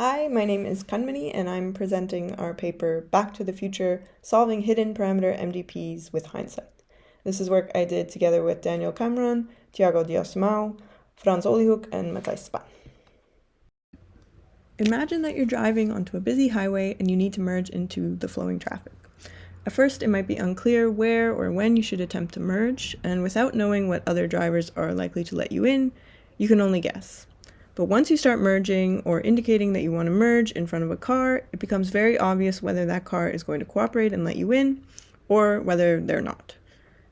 Hi, my name is Canmanie and I'm presenting our paper Back to the Future, Solving Hidden Parameter MDPs with Hindsight. This is work I did together with Daniel Cameron, Tiago Dias-Mau, Frans Oliehoek and Matthijs Spaan. Imagine that you're driving onto a busy highway and you need to merge into the flowing traffic. At first, it might be unclear where or when you should attempt to merge, and without knowing what other drivers are likely to let you in, you can only guess. But once you start merging or indicating that you want to merge in front of a car, it becomes very obvious whether that car is going to cooperate and let you in, or whether they're not.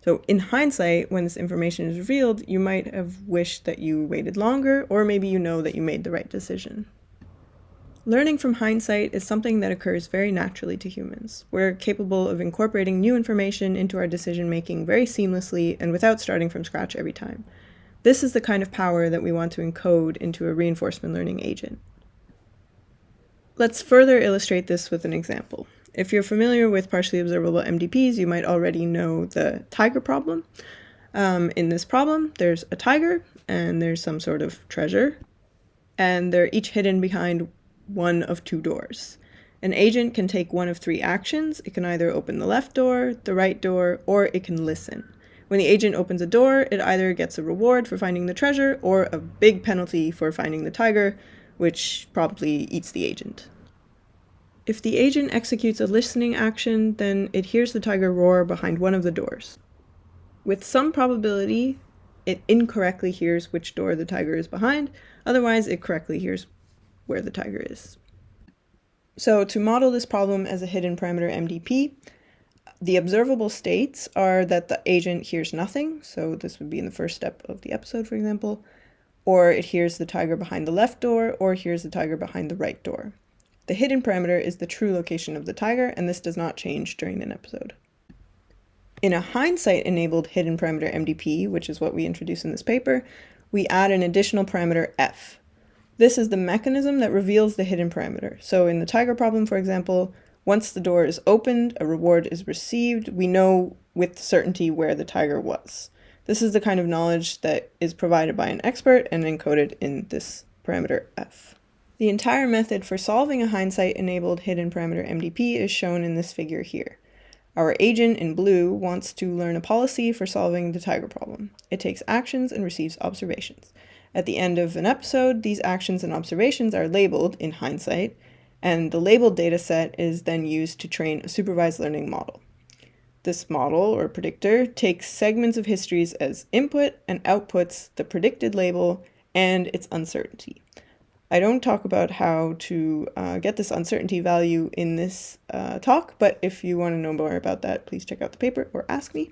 So in hindsight, when this information is revealed, you might have wished that you waited longer, or maybe you know that you made the right decision. Learning from hindsight is something that occurs very naturally to humans. We're capable of incorporating new information into our decision-making very seamlessly and without starting from scratch every time. This is the kind of power that we want to encode into a reinforcement learning agent. Let's further illustrate this with an example. If you're familiar with partially observable MDPs, you might already know the tiger problem. In this problem, there's a tiger and there's some sort of treasure, and they're each hidden behind one of two doors. An agent can take one of three actions. It can either open the left door, the right door, or it can listen. When the agent opens a door, it either gets a reward for finding the treasure or a big penalty for finding the tiger, which probably eats the agent. If the agent executes a listening action, then it hears the tiger roar behind one of the doors. With some probability, it incorrectly hears which door the tiger is behind, otherwise it correctly hears where the tiger is. So to model this problem as a hidden parameter MDP, the observable states are that the agent hears nothing, so this would be in the first step of the episode, for example, or it hears the tiger behind the left door, or hears the tiger behind the right door. The hidden parameter is the true location of the tiger, and this does not change during an episode. In a hindsight-enabled hidden parameter MDP, which is what we introduce in this paper, we add an additional parameter f. This is the mechanism that reveals the hidden parameter. So in the tiger problem, for example, once the door is opened, a reward is received, we know with certainty where the tiger was. This is the kind of knowledge that is provided by an expert and encoded in this parameter f. The entire method for solving a hindsight-enabled hidden parameter MDP is shown in this figure here. Our agent in blue wants to learn a policy for solving the tiger problem. It takes actions and receives observations. At the end of an episode, these actions and observations are labeled in hindsight, and the labeled data set is then used to train a supervised learning model. This model, or predictor, takes segments of histories as input and outputs the predicted label and its uncertainty. I don't talk about how to get this uncertainty value in this talk, but if you want to know more about that, please check out the paper or ask me.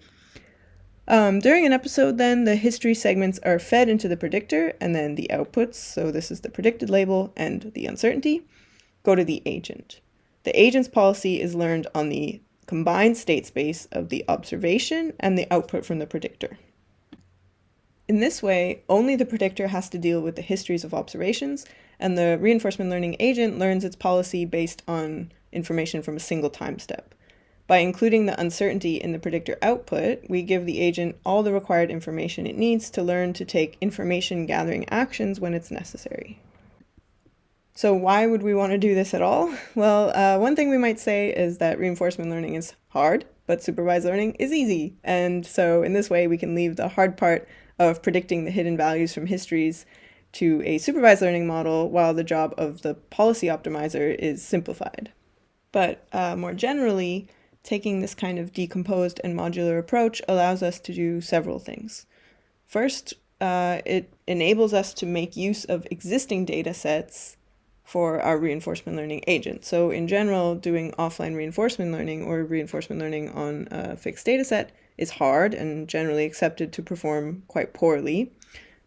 During an episode, then, the history segments are fed into the predictor, and then the outputs, so this is the predicted label and the uncertainty, go to the agent. The agent's policy is learned on the combined state space of the observation and the output from the predictor. In this way, only the predictor has to deal with the histories of observations, and the reinforcement learning agent learns its policy based on information from a single time step. By including the uncertainty in the predictor output, we give the agent all the required information it needs to learn to take information gathering actions when it's necessary. So why would we want to do this at all? Well, one thing we might say is that reinforcement learning is hard, but supervised learning is easy. And so in this way, we can leave the hard part of predicting the hidden values from histories to a supervised learning model, while the job of the policy optimizer is simplified. But more generally, taking this kind of decomposed and modular approach allows us to do several things. First, it enables us to make use of existing data sets for our reinforcement learning agent. So in general, doing offline reinforcement learning or reinforcement learning on a fixed data set is hard and generally accepted to perform quite poorly.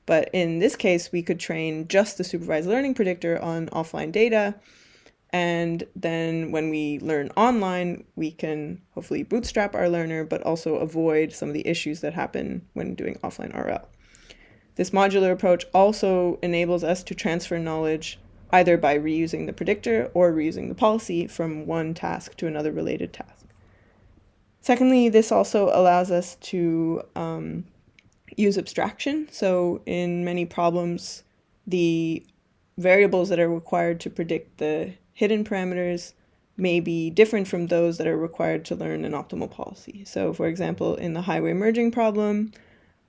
But in this case, we could train just the supervised learning predictor on offline data, and then when we learn online, we can hopefully bootstrap our learner, but also avoid some of the issues that happen when doing offline RL. This modular approach also enables us to transfer knowledge either by reusing the predictor or reusing the policy from one task to another related task. Secondly, this also allows us to use abstraction. So in many problems, the variables that are required to predict the hidden parameters may be different from those that are required to learn an optimal policy. So for example, in the highway merging problem,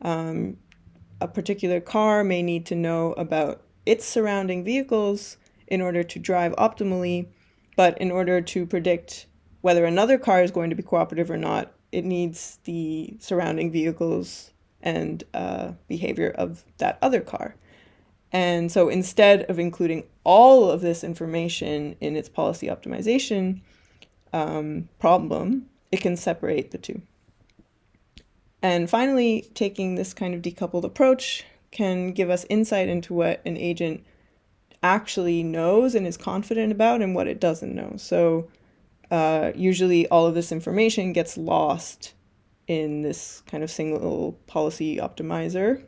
a particular car may need to know about its surrounding vehicles in order to drive optimally, but in order to predict whether another car is going to be cooperative or not, it needs the surrounding vehicles and behavior of that other car. And so instead of including all of this information in its policy optimization problem, it can separate the two. And finally, taking this kind of decoupled approach can give us insight into what an agent actually knows and is confident about and what it doesn't know. So usually all of this information gets lost in this kind of single policy optimizer,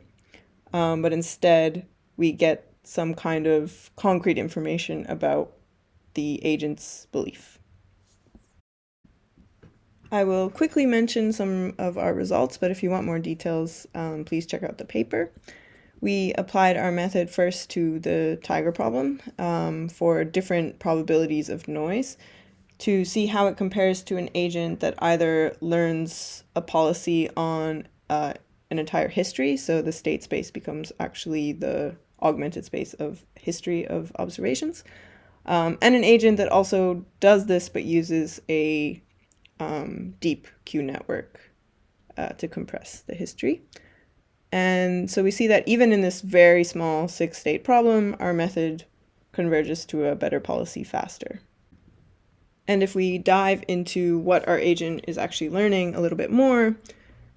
but instead we get some kind of concrete information about the agent's belief. I will quickly mention some of our results, but if you want more details, please check out the paper. We applied our method first to the tiger problem for different probabilities of noise to see how it compares to an agent that either learns a policy on an entire history, so the state space becomes actually the augmented space of history of observations, and an agent that also does this but uses a deep Q network to compress the history. And so we see that even in this very small 6-state problem, our method converges to a better policy faster. And if we dive into what our agent is actually learning a little bit more,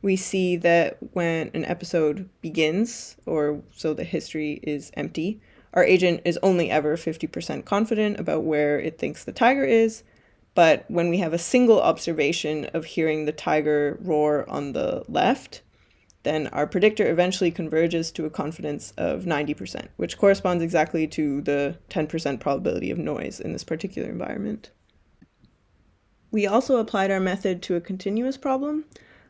we see that when an episode begins, or so the history is empty, our agent is only ever 50% confident about where it thinks the tiger is. But when we have a single observation of hearing the tiger roar on the left, then our predictor eventually converges to a confidence of 90%, which corresponds exactly to the 10% probability of noise in this particular environment. We also applied our method to a continuous problem.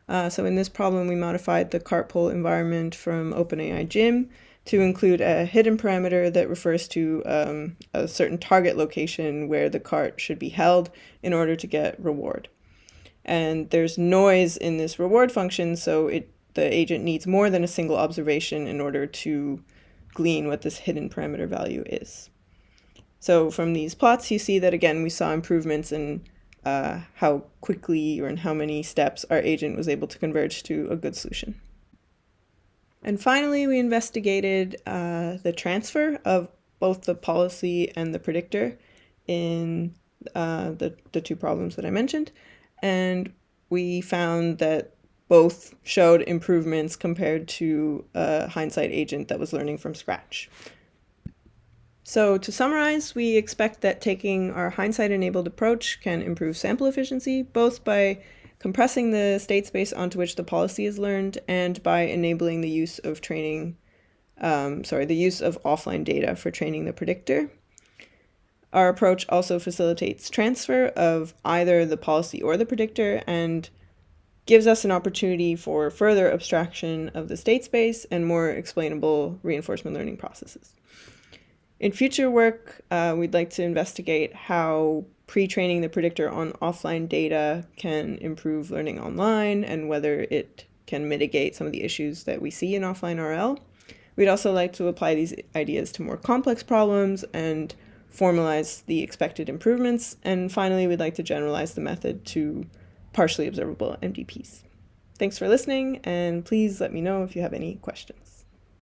So in this problem, we modified the cart pole environment from OpenAI Gym to include a hidden parameter that refers to a certain target location where the cart should be held in order to get reward. And there's noise in this reward function, so the agent needs more than a single observation in order to glean what this hidden parameter value is. So from these plots, you see that again, we saw improvements in how quickly or in how many steps our agent was able to converge to a good solution. And finally, we investigated the transfer of both the policy and the predictor in the two problems that I mentioned. And we found that both showed improvements compared to a hindsight agent that was learning from scratch. So to summarize, we expect that taking our hindsight-enabled approach can improve sample efficiency, both by compressing the state space onto which the policy is learned and by enabling the use of offline data for training the predictor. Our approach also facilitates transfer of either the policy or the predictor and gives us an opportunity for further abstraction of the state space and more explainable reinforcement learning processes. In future work, we'd like to investigate how pre-training the predictor on offline data can improve learning online and whether it can mitigate some of the issues that we see in offline RL. We'd also like to apply these ideas to more complex problems and formalize the expected improvements. And finally, we'd like to generalize the method to partially observable MDPs. Thanks for listening, and please let me know if you have any questions.